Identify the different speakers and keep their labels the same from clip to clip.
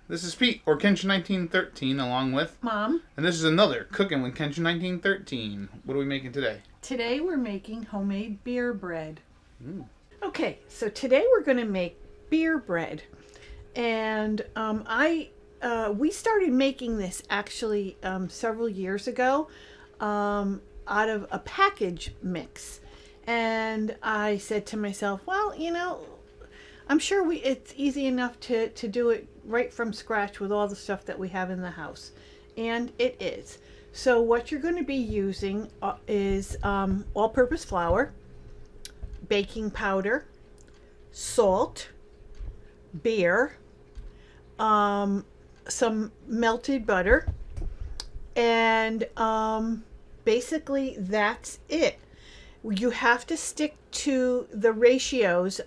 Speaker 1: This is Pete, or Kenshin1913, along with
Speaker 2: Mom.
Speaker 1: And this is another Cooking with Kenshin1913. What are we making today?
Speaker 2: Today we're making homemade beer bread.
Speaker 1: Mm.
Speaker 2: Okay, so today we're going to make beer bread. And we started making this actually several years ago out of a package mix. And I said to myself, well, I'm sure it's easy enough to do it right from scratch with all the stuff that we have in the house. And it is. So what you're going to be using is all-purpose flour, baking powder, salt, beer, some melted butter, and basically that's it. You have to stick to the ratios.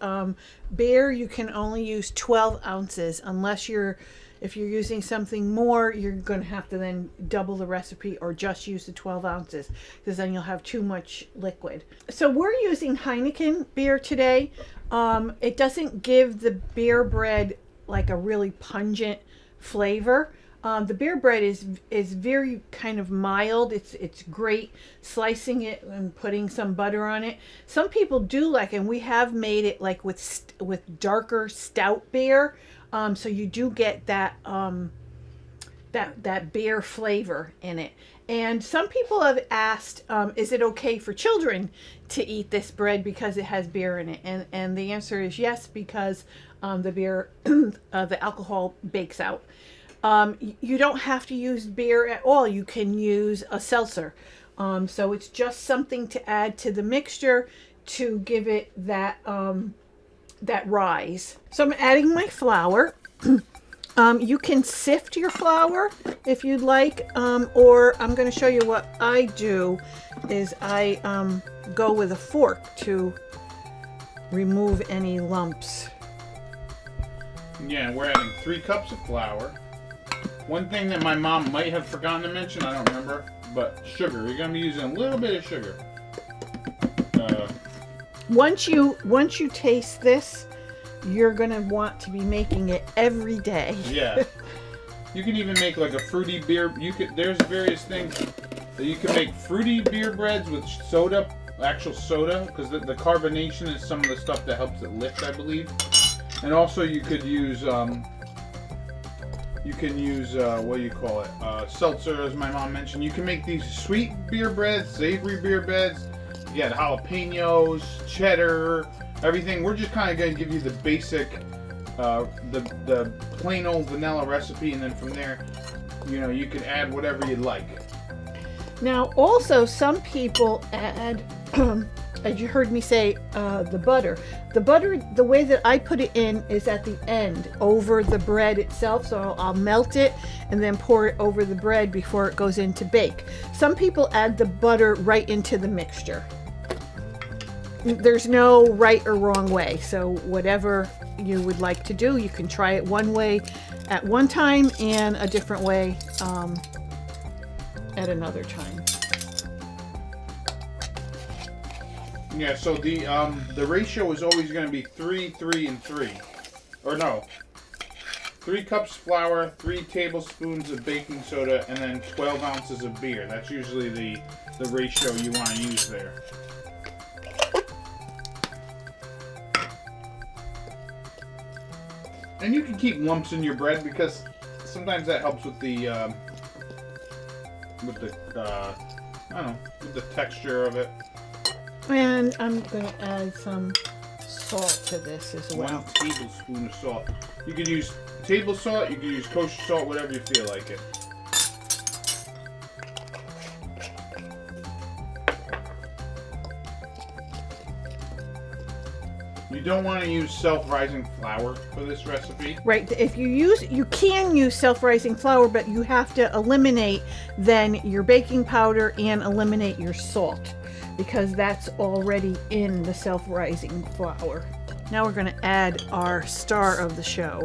Speaker 2: Beer, you can only use 12 ounces unless if you're using something more, you're going to have to then double the recipe or just use the 12 ounces because then you'll have too much liquid. So we're using Heineken beer today. It doesn't give the beer bread like a really pungent flavor. The beer bread is very kind of mild. It's great slicing it and putting some butter on it. Some people do like, and we have made it like with darker stout beer. So you do get that that beer flavor in it. And some people have asked, is it okay for children to eat this bread because it has beer in it? And the answer is yes, because the beer, the alcohol bakes out. You don't have to use beer at all. You can use a seltzer. So it's just something to add to the mixture to give it that rise. So I'm adding my flour. You can sift your flour if you'd like, or I'm going to show you what I do is I go with a fork to remove any lumps.
Speaker 1: Yeah, we're adding 3 cups of flour. One thing that my mom might have forgotten to mention, I don't remember, but sugar. You're going to be using a little bit of sugar.
Speaker 2: Once you taste this, you're going to want to be making it every day.
Speaker 1: Yeah. You can even make like a fruity beer. There's various things that you can make fruity beer breads with soda, actual soda, because the carbonation is some of the stuff that helps it lift, I believe. And also you could use what do you call it? Seltzer, as my mom mentioned. You can make these sweet beer breads, savory beer breads. You got jalapenos, cheddar, everything. We're just kind of going to give you the basic, the plain old vanilla recipe, and then from there, you can add whatever you like.
Speaker 2: Now, also, some people add, as you heard me say, the butter. The butter, the way that I put it in is at the end, over the bread itself. So I'll melt it and then pour it over the bread before it goes in to bake. Some people add the butter right into the mixture. There's no right or wrong way. So whatever you would like to do, you can try it one way at one time and a different way at another time.
Speaker 1: Yeah, so the ratio is always going to be 3, 3, and 3. Or no, 3 cups flour, 3 tablespoons of baking soda, and then 12 ounces of beer. That's usually the ratio you want to use there. And you can keep lumps in your bread because sometimes that helps with the I don't know, with the texture of it.
Speaker 2: And I'm going to add some salt to this as well.
Speaker 1: 1 tablespoon of salt. You can use table salt, you can use kosher salt, whatever you feel like it. You don't want to use self-rising flour for this recipe.
Speaker 2: Right. You can use self-rising flour, but you have to eliminate then your baking powder and eliminate your salt because that's already in the self-rising flour. Now we're going to add our star of the show.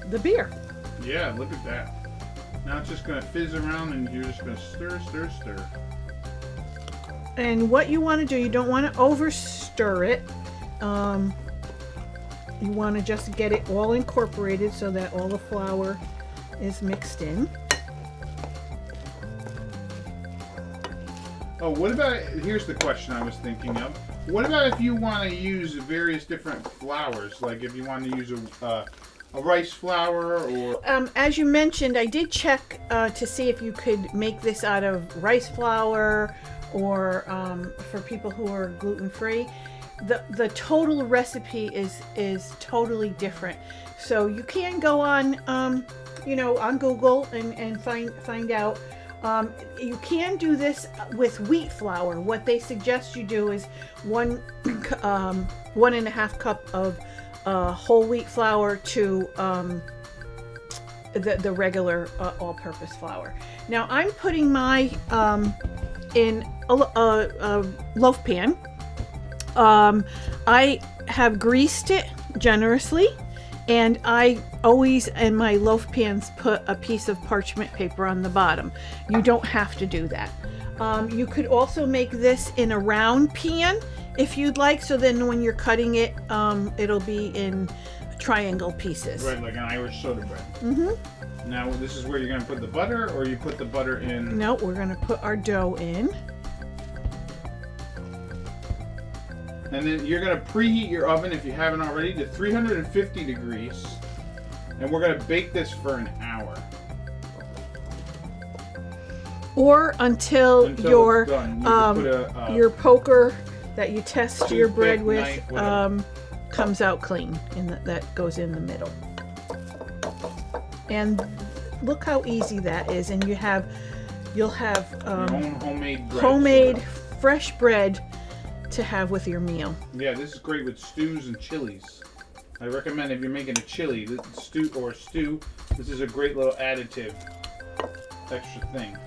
Speaker 2: The beer.
Speaker 1: Yeah, look at that. Now it's just gonna fizz around and you're just gonna stir, stir, stir.
Speaker 2: And what you want to do, you don't want to over stir it. You want to just get it all incorporated so that all the flour is mixed in.
Speaker 1: Oh, what about, here's the question I was thinking of. What about if you want to use various different flours? Like if you want to use a rice flour or...
Speaker 2: As you mentioned, I did check to see if you could make this out of rice flour or for people who are gluten-free. The total recipe is totally different. So you can go on, on Google and find out. You can do this with wheat flour. What they suggest you do is 1.5 cup of whole wheat flour to the regular all-purpose flour. Now I'm putting my in a loaf pan. I have greased it generously. And I always, in my loaf pans, put a piece of parchment paper on the bottom. You don't have to do that. You could also make this in a round pan if you'd like. So then when you're cutting it, it'll be in triangle pieces.
Speaker 1: Right, like an Irish soda bread.
Speaker 2: Mm-hmm.
Speaker 1: Now this is where you're going to put the butter, or you put the butter in...
Speaker 2: No, we're going to put our dough in.
Speaker 1: And then you're going to preheat your oven, if you haven't already, to 350 degrees. And we're going to bake this for an hour.
Speaker 2: Or until your
Speaker 1: it's done. You can put
Speaker 2: your poker that you test your bread
Speaker 1: toothpick,
Speaker 2: with
Speaker 1: knife,
Speaker 2: comes out clean, and that goes in the middle. And look how easy that is. And you'll have
Speaker 1: your own homemade bread.
Speaker 2: Homemade fresh bread to have with your meal.
Speaker 1: Yeah, this is great with stews and chilies. I recommend if you're making a chili, stew, this is a great little additive, extra thing.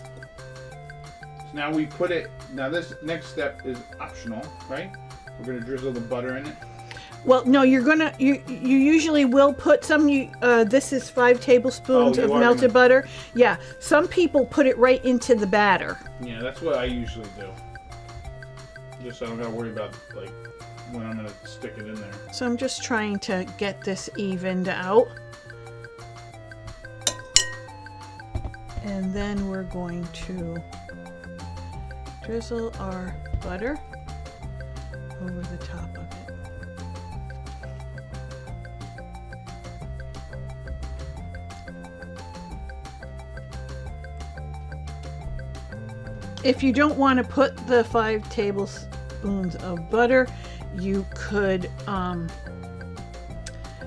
Speaker 1: So now we put it, now this next step is optional, right? We're going to drizzle the butter in it.
Speaker 2: Well, no, you usually will put some, this is 5 tablespoons of melted butter. Yeah, some people put it right into the batter.
Speaker 1: Yeah, that's what I usually do. Just so I don't gotta worry about like when I'm gonna stick it in there.
Speaker 2: So I'm just trying to get this evened out. And then we're going to drizzle our butter over the top of it. If you don't want to put the 5 tablespoons of butter, you could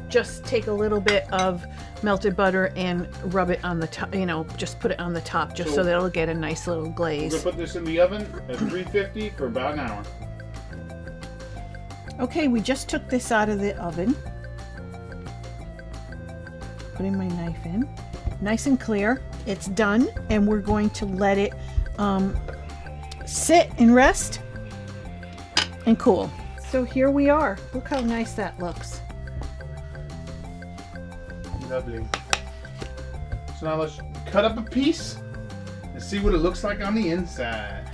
Speaker 2: just take a little bit of melted butter and rub it on the top, just put it on the top just so that it'll get a nice little glaze.
Speaker 1: We're gonna put this in the oven at 350 for about an hour.
Speaker 2: Okay, we just took this out of the oven. Putting my knife in. Nice and clear. It's done, and we're going to let it sit and rest and cool. So here we are. Look how nice that looks.
Speaker 1: Lovely. So now let's cut up a piece and see what it looks like on the inside.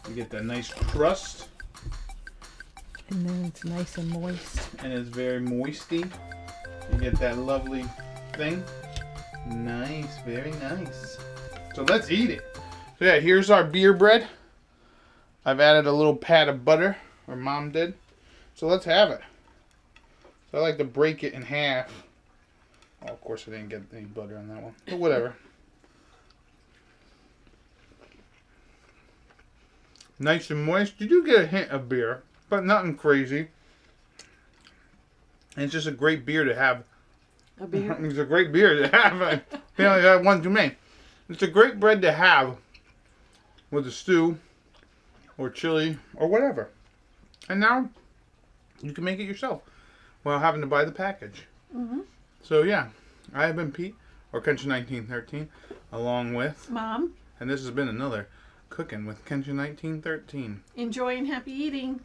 Speaker 1: You get that nice crust.
Speaker 2: And then it's nice and moist.
Speaker 1: And it's very moisty. You get that lovely thing. Nice, very nice. So let's eat it. So yeah, here's our beer bread. I've added a little pat of butter, or Mom did. So let's have it. So I like to break it in half. Oh, of course I didn't get any butter on that one, but whatever. Nice and moist. You do get a hint of beer, but nothing crazy. And it's just a great beer to have.
Speaker 2: A beer?
Speaker 1: It's a great beer to have. I only got one too many. It's a great bread to have with a stew or chili or whatever. And now you can make it yourself without having to buy the package.
Speaker 2: Mm-hmm.
Speaker 1: So yeah, I have been Pete, or Kenshin1913, along with
Speaker 2: Mom.
Speaker 1: And this has been another Cooking with Kenshin1913.
Speaker 2: Enjoy and happy eating.